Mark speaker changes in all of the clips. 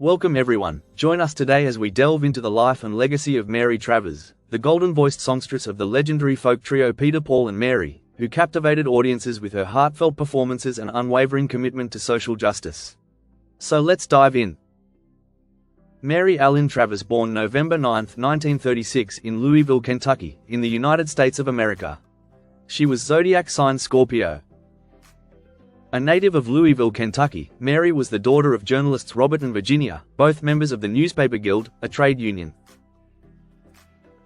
Speaker 1: Welcome everyone, join us today as we delve into the life and legacy of Mary Travers, the golden-voiced songstress of the legendary folk trio Peter, Paul and Mary, who captivated audiences with her heartfelt performances and unwavering commitment to social justice. So let's dive in. Mary Ellen Travers, born November 9, 1936 in Louisville, Kentucky, in the United States of America. She was zodiac sign Scorpio. A native of Louisville, Kentucky, Mary was the daughter of journalists Robert and Virginia, both members of the Newspaper Guild, a trade union.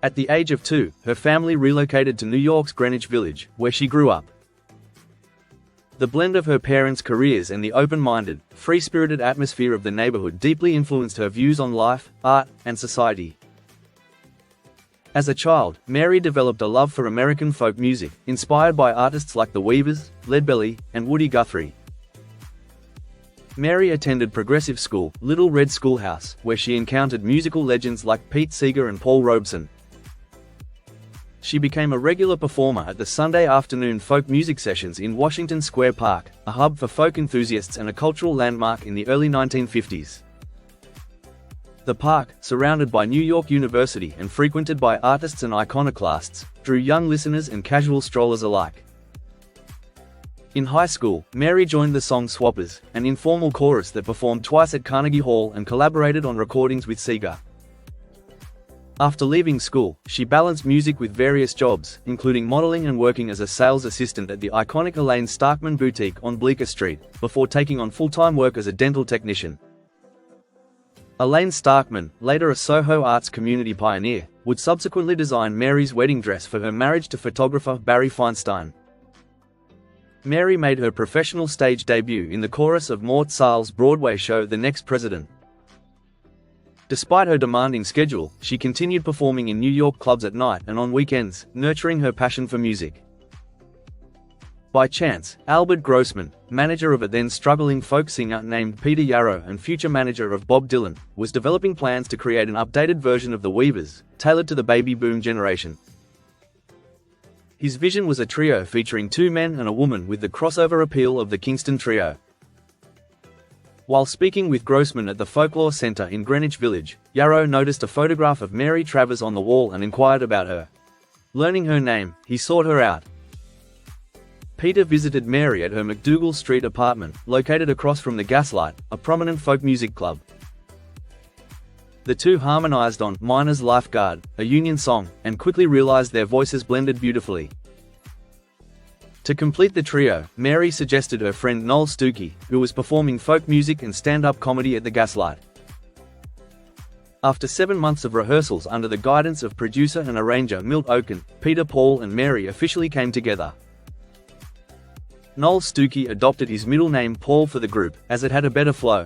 Speaker 1: At the age of 2, her family relocated to New York's Greenwich Village, where she grew up. The blend of her parents' careers and the open-minded, free-spirited atmosphere of the neighborhood deeply influenced her views on life, art, and society. As a child, Mary developed a love for American folk music, inspired by artists like the Weavers, Leadbelly, and Woody Guthrie. Mary attended progressive school, Little Red Schoolhouse, where she encountered musical legends like Pete Seeger and Paul Robeson. She became a regular performer at the Sunday afternoon folk music sessions in Washington Square Park, a hub for folk enthusiasts and a cultural landmark in the early 1950s. The park, surrounded by New York University and frequented by artists and iconoclasts, drew young listeners and casual strollers alike. In high school, Mary joined the Song Swappers, an informal chorus that performed twice at Carnegie Hall and collaborated on recordings with Seeger. After leaving school, she balanced music with various jobs, including modeling and working as a sales assistant at the iconic Elaine Starkman boutique on Bleecker Street, before taking on full-time work as a dental technician. Elaine Starkman, later a Soho arts community pioneer, would subsequently design Mary's wedding dress for her marriage to photographer Barry Feinstein. Mary made her professional stage debut in the chorus of Mort Sahl's Broadway show The Next President. Despite her demanding schedule, she continued performing in New York clubs at night and on weekends, nurturing her passion for music. By chance, Albert Grossman, manager of a then-struggling folk singer named Peter Yarrow and future manager of Bob Dylan, was developing plans to create an updated version of the Weavers, tailored to the baby boom generation. His vision was a trio featuring 2 men and a woman with the crossover appeal of the Kingston Trio. While speaking with Grossman at the Folklore Center in Greenwich Village, Yarrow noticed a photograph of Mary Travers on the wall and inquired about her. Learning her name, he sought her out. Peter visited Mary at her McDougal Street apartment, located across from the Gaslight, a prominent folk music club. The two harmonized on "Miner's Lifeguard," a Union song, and quickly realized their voices blended beautifully. To complete the trio, Mary suggested her friend Noel Stookey, who was performing folk music and stand-up comedy at the Gaslight. After 7 months of rehearsals under the guidance of producer and arranger Milt Oken, Peter, Paul and Mary officially came together. Noel Stookey adopted his middle name Paul for the group, as it had a better flow.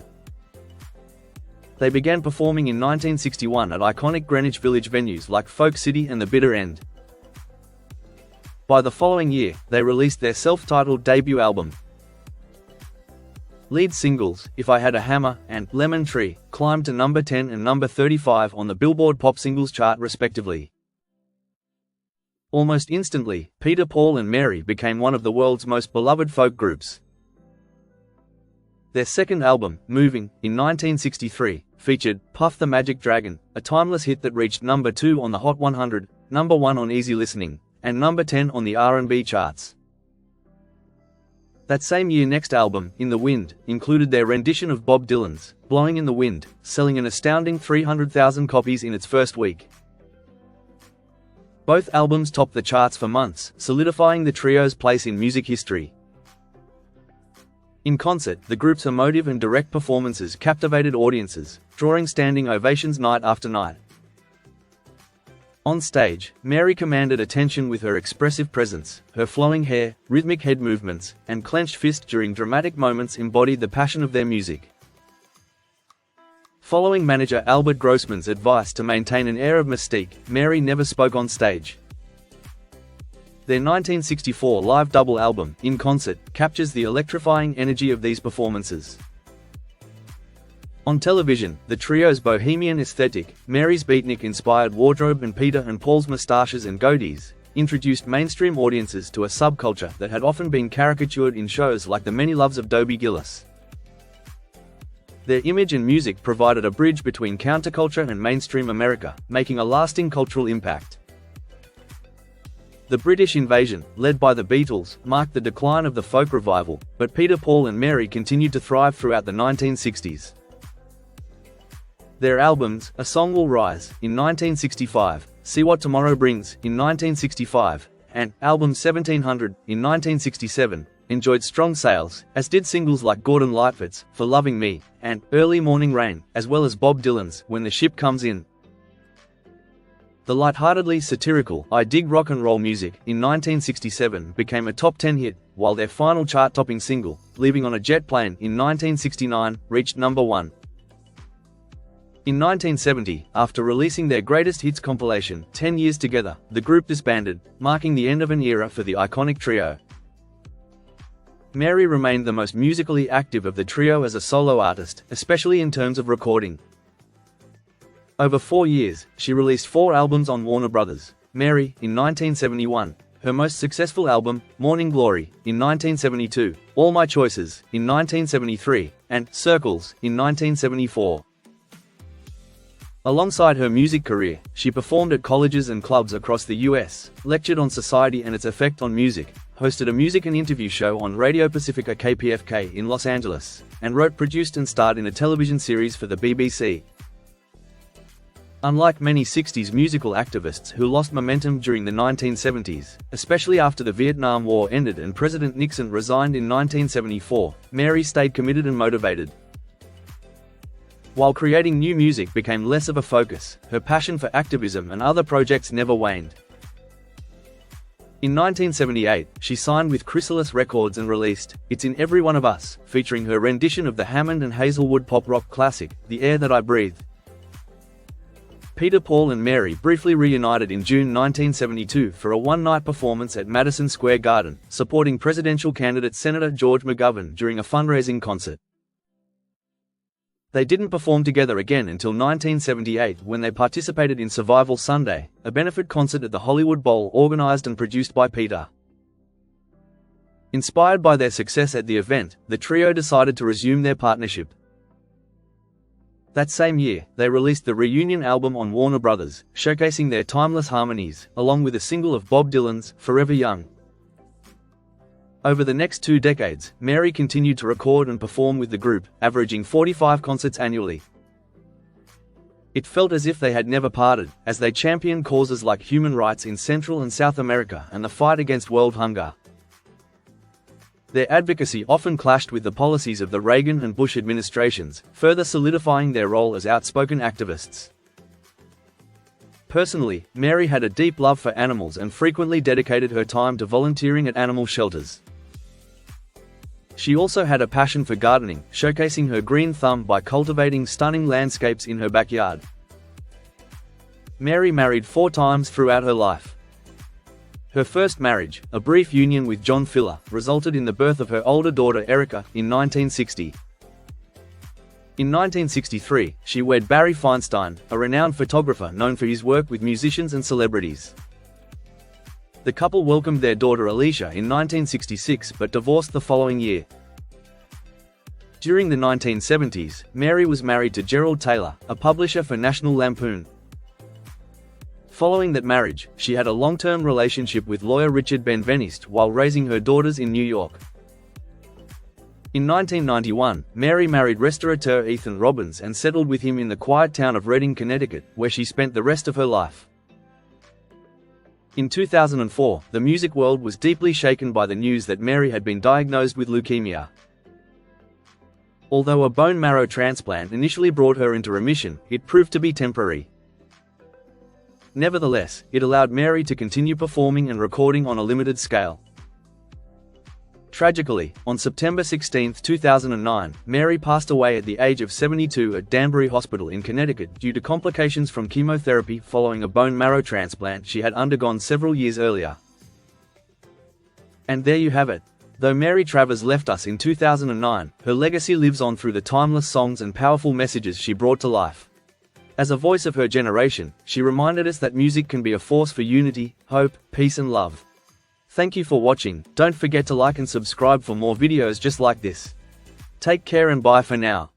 Speaker 1: They began performing in 1961 at iconic Greenwich Village venues like Folk City and the Bitter End. By the following year, they released their self-titled debut album. Lead singles, If I Had a Hammer and Lemon Tree, climbed to number 10 and number 35 on the Billboard Pop Singles chart respectively. Almost instantly, Peter, Paul and Mary became one of the world's most beloved folk groups. Their second album, Moving, in 1963, featured Puff the Magic Dragon, a timeless hit that reached number 2 on the Hot 100, number 1 on Easy Listening, and number 10 on the R&B charts. That same year, next album, In the Wind, included their rendition of Bob Dylan's Blowing in the Wind, selling an astounding 300,000 copies in its first week. Both albums topped the charts for months, solidifying the trio's place in music history. In concert, the group's emotive and direct performances captivated audiences, drawing standing ovations night after night. On stage, Mary commanded attention with her expressive presence. Her flowing hair, rhythmic head movements, and clenched fist during dramatic moments embodied the passion of their music. Following manager Albert Grossman's advice to maintain an air of mystique, Mary never spoke on stage. Their 1964 live double album, In Concert, captures the electrifying energy of these performances. On television, the trio's bohemian aesthetic, Mary's beatnik-inspired wardrobe and Peter and Paul's moustaches and goatees, introduced mainstream audiences to a subculture that had often been caricatured in shows like The Many Loves of Dobie Gillis. Their image and music provided a bridge between counterculture and mainstream America, making a lasting cultural impact. The British invasion, led by the Beatles, marked the decline of the folk revival, but Peter, Paul and Mary continued to thrive throughout the 1960s. Their albums, A Song Will Rise, in 1965, See What Tomorrow Brings, in 1965, and Album 1700, in 1967, enjoyed strong sales, as did singles like Gordon Lightfoot's For Loving Me, and Early Morning Rain, as well as Bob Dylan's When the Ship Comes In. The lightheartedly satirical I Dig Rock and Roll Music, in 1967, became a top 10 hit, while their final chart-topping single, Leaving on a Jet Plane, in 1969, reached number 1. In 1970, after releasing their greatest hits compilation, 10 Years Together, the group disbanded, marking the end of an era for the iconic trio. Mary remained the most musically active of the trio as a solo artist, especially in terms of recording. Over 4 years, she released 4 albums on Warner Brothers. Mary, in 1971, her most successful album, Morning Glory, in 1972, All My Choices, in 1973, and Circles, in 1974. Alongside her music career, she performed at colleges and clubs across the US, lectured on society and its effect on music, hosted a music and interview show on Radio Pacifica KPFK in Los Angeles, and wrote, produced and starred in a television series for the BBC. Unlike many 60s musical activists who lost momentum during the 1970s, especially after the Vietnam War ended and President Nixon resigned in 1974, Mary stayed committed and motivated. While creating new music became less of a focus, her passion for activism and other projects never waned. In 1978, she signed with Chrysalis Records and released It's in Every One of Us, featuring her rendition of the Hammond and Hazelwood pop-rock classic, The Air That I Breathe. Peter, Paul and Mary briefly reunited in June 1972 for a one-night performance at Madison Square Garden, supporting presidential candidate Senator George McGovern during a fundraising concert. They didn't perform together again until 1978 when they participated in Survival Sunday, a benefit concert at the Hollywood Bowl organized and produced by Peter. Inspired by their success at the event, the trio decided to resume their partnership. That same year, they released the reunion album on Warner Brothers, showcasing their timeless harmonies, along with a single of Bob Dylan's Forever Young. Over the next 2 decades, Mary continued to record and perform with the group, averaging 45 concerts annually. It felt as if they had never parted, as they championed causes like human rights in Central and South America and the fight against world hunger. Their advocacy often clashed with the policies of the Reagan and Bush administrations, further solidifying their role as outspoken activists. Personally, Mary had a deep love for animals and frequently dedicated her time to volunteering at animal shelters. She also had a passion for gardening, showcasing her green thumb by cultivating stunning landscapes in her backyard. Mary married 4 times throughout her life. Her first marriage, a brief union with John Filler, resulted in the birth of her older daughter Erica, in 1960. In 1963, she wed Barry Feinstein, a renowned photographer known for his work with musicians and celebrities. The couple welcomed their daughter Alicia in 1966 but divorced the following year. During the 1970s, Mary was married to Gerald Taylor, a publisher for National Lampoon. Following that marriage, she had a long-term relationship with lawyer Richard Benveniste while raising her daughters in New York. In 1991, Mary married restaurateur Ethan Robbins and settled with him in the quiet town of Redding, Connecticut, where she spent the rest of her life. In 2004, the music world was deeply shaken by the news that Mary had been diagnosed with leukemia. Although a bone marrow transplant initially brought her into remission, it proved to be temporary. Nevertheless, it allowed Mary to continue performing and recording on a limited scale. Tragically, on September 16, 2009, Mary passed away at the age of 72 at Danbury Hospital in Connecticut due to complications from chemotherapy following a bone marrow transplant she had undergone several years earlier. And there you have it. Though Mary Travers left us in 2009, her legacy lives on through the timeless songs and powerful messages she brought to life. As a voice of her generation, she reminded us that music can be a force for unity, hope, peace and love. Thank you for watching. Don't forget to like and subscribe for more videos just like this. Take care and bye for now.